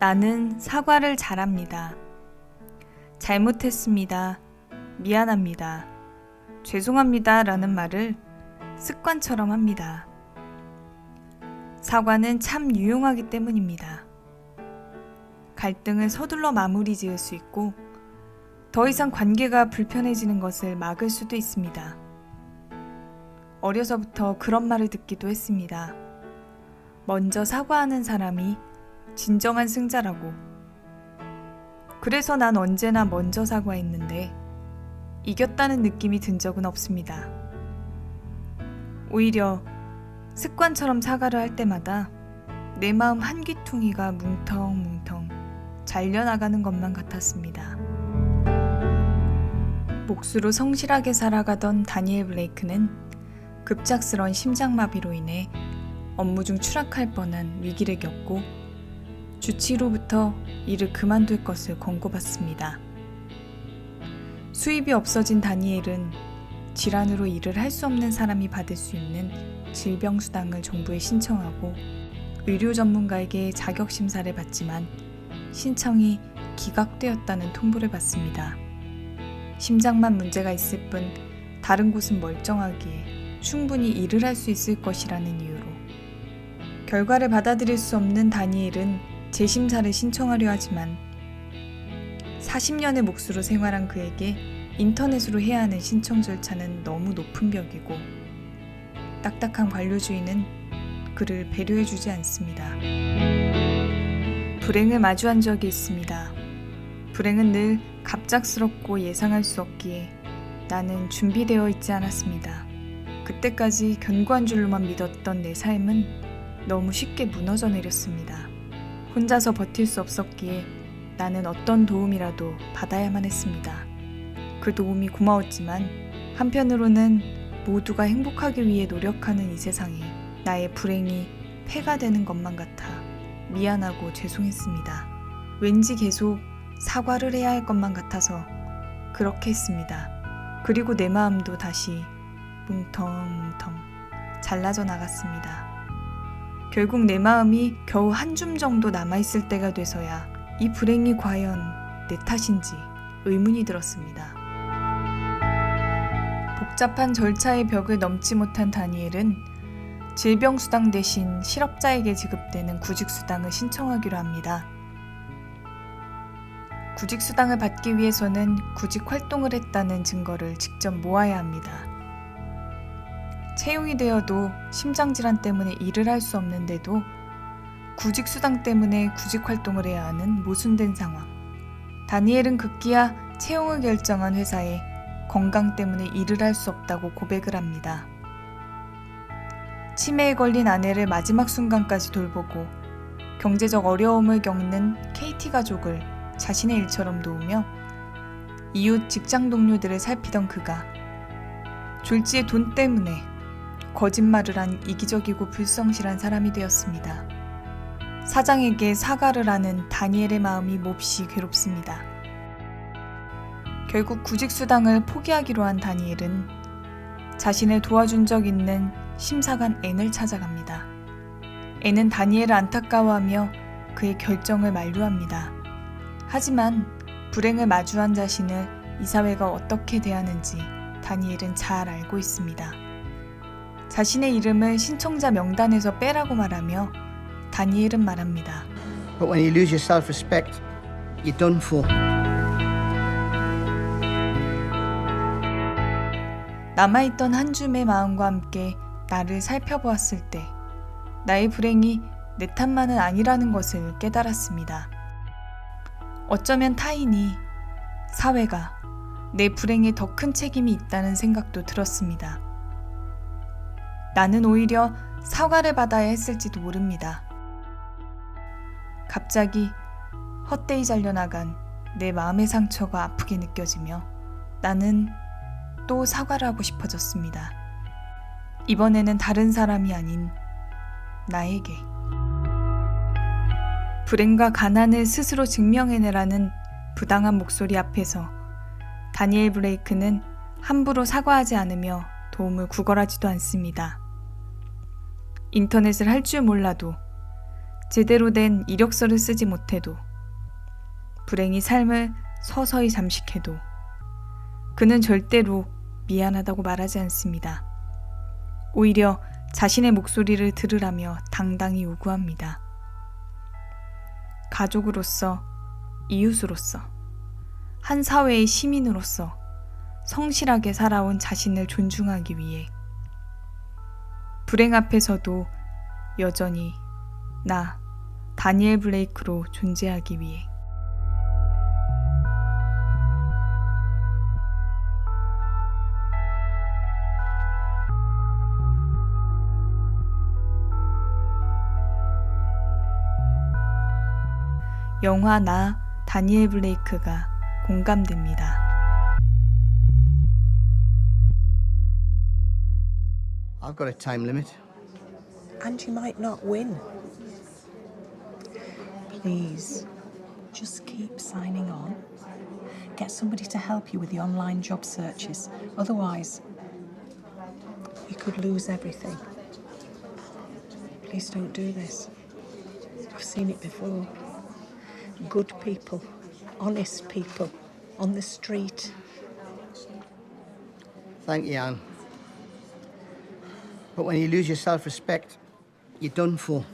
나는 사과를 잘합니다. 잘못했습니다. 미안합니다. 죄송합니다 라는 말을 습관처럼 합니다. 사과는 참 유용하기 때문입니다. 갈등을 서둘러 마무리 지을 수 있고 더 이상 관계가 불편해지는 것을 막을 수도 있습니다. 어려서부터 그런 말을 듣기도 했습니다. 먼저 사과하는 사람이 진정한 승자라고. 그래서 난 언제나 먼저 사과했는데 이겼다는 느낌이 든 적은 없습니다. 오히려 습관처럼 사과를 할 때마다 내 마음 한 귀퉁이가 뭉텅뭉텅 잘려나가는 것만 같았습니다. 몫으로 성실하게 살아가던 다니엘 블레이크는 급작스런 심장마비로 인해 업무 중 추락할 뻔한 위기를 겪고 주치의로부터 일을 그만둘 것을 권고받습니다. 수입이 없어진 다니엘은 질환으로 일을 할 수 없는 사람이 받을 수 있는 질병수당을 정부에 신청하고 의료 전문가에게 자격심사를 받지만 신청이 기각되었다는 통보를 받습니다. 심장만 문제가 있을 뿐 다른 곳은 멀쩡하기에 충분히 일을 할 수 있을 것이라는 이유로 결과를 받아들일 수 없는 다니엘은 재심사를 신청하려 하지만 40년의 몫으로 생활한 그에게 인터넷으로 해야 하는 신청 절차는 너무 높은 벽이고 딱딱한 관료주의는 그를 배려해주지 않습니다. 불행을 마주한 적이 있습니다. 불행은 늘 갑작스럽고 예상할 수 없기에 나는 준비되어 있지 않았습니다. 그때까지 견고한 줄로만 믿었던 내 삶은 너무 쉽게 무너져 내렸습니다. 혼자서 버틸 수 없었기에 나는 어떤 도움이라도 받아야만 했습니다. 그 도움이 고마웠지만 한편으로는 모두가 행복하기 위해 노력하는 이 세상에 나의 불행이 폐가 되는 것만 같아 미안하고 죄송했습니다. 왠지 계속 사과를 해야 할 것만 같아서 그렇게 했습니다. 그리고 내 마음도 다시 뭉텅뭉텅 잘라져 나갔습니다. 결국 내 마음이 겨우 한 줌 정도 남아있을 때가 돼서야 이 불행이 과연 내 탓인지 의문이 들었습니다. 복잡한 절차의 벽을 넘지 못한 다니엘은 질병수당 대신 실업자에게 지급되는 구직수당을 신청하기로 합니다. 구직수당을 받기 위해서는 구직활동을 했다는 증거를 직접 모아야 합니다. 채용이 되어도 심장질환 때문에 일을 할 수 없는데도 구직수당 때문에 구직활동을 해야 하는 모순된 상황. 다니엘은 급기야 채용을 결정한 회사에 건강 때문에 일을 할 수 없다고 고백을 합니다. 치매에 걸린 아내를 마지막 순간까지 돌보고 경제적 어려움을 겪는 KT 가족을 자신의 일처럼 도우며 이웃 직장 동료들을 살피던 그가 졸지의 돈 때문에 거짓말을 한 이기적이고 불성실한 사람이 되었습니다. 사장에게 사과를 하는 다니엘의 마음이 몹시 괴롭습니다. 결국 구직수당을 포기하기로 한 다니엘은 자신을 도와준 적 있는 심사관 앤을 찾아갑니다. 앤은 다니엘을 안타까워하며 그의 결정을 만류합니다. 하지만 불행을 마주한 자신을 이 사회가 어떻게 대하는지 다니엘은 잘 알고 있습니다. 자신의 이름을 신청자 명단에서 빼라고 말하며 다니엘은 말합니다. But when you lose your self-respect, you're done for. 남아있던 한 줌의 마음과 함께 나를 살펴보았을 때 나의 불행이 내 탓만은 아니라는 것을 깨달았습니다. 어쩌면 타인이, 사회가 내 불행에 더 큰 책임이 있다는 생각도 들었습니다. 나는 오히려 사과를 받아야 했을지도 모릅니다. 갑자기 헛되이 잘려나간 내 마음의 상처가 아프게 느껴지며 나는 또 사과를 하고 싶어졌습니다. 이번에는 다른 사람이 아닌 나에게. 불행과 가난을 스스로 증명해내라는 부당한 목소리 앞에서 다니엘 블레이크는 함부로 사과하지 않으며 도움을 구걸하지도 않습니다. 인터넷을 할 줄 몰라도 제대로 된 이력서를 쓰지 못해도, 불행히 삶을 서서히 잠식해도 그는 절대로 미안하다고 말하지 않습니다. 오히려 자신의 목소리를 들으라며 당당히 요구합니다. 가족으로서, 이웃으로서, 한 사회의 시민으로서 성실하게 살아온 자신을 존중하기 위해, 불행 앞에서도 여전히 나, 다니엘 블레이크로 존재하기 위해. 영화 나, 다니엘 블레이크가 공감됩니다. I've got a time limit. And you might not win. Please, just keep signing on. Get somebody to help you with the online job searches. Otherwise, you could lose everything. Please don't do this. I've seen it before. Good people, honest people, on the street. Thank you, Anne. But when you lose your self-respect, you're done for.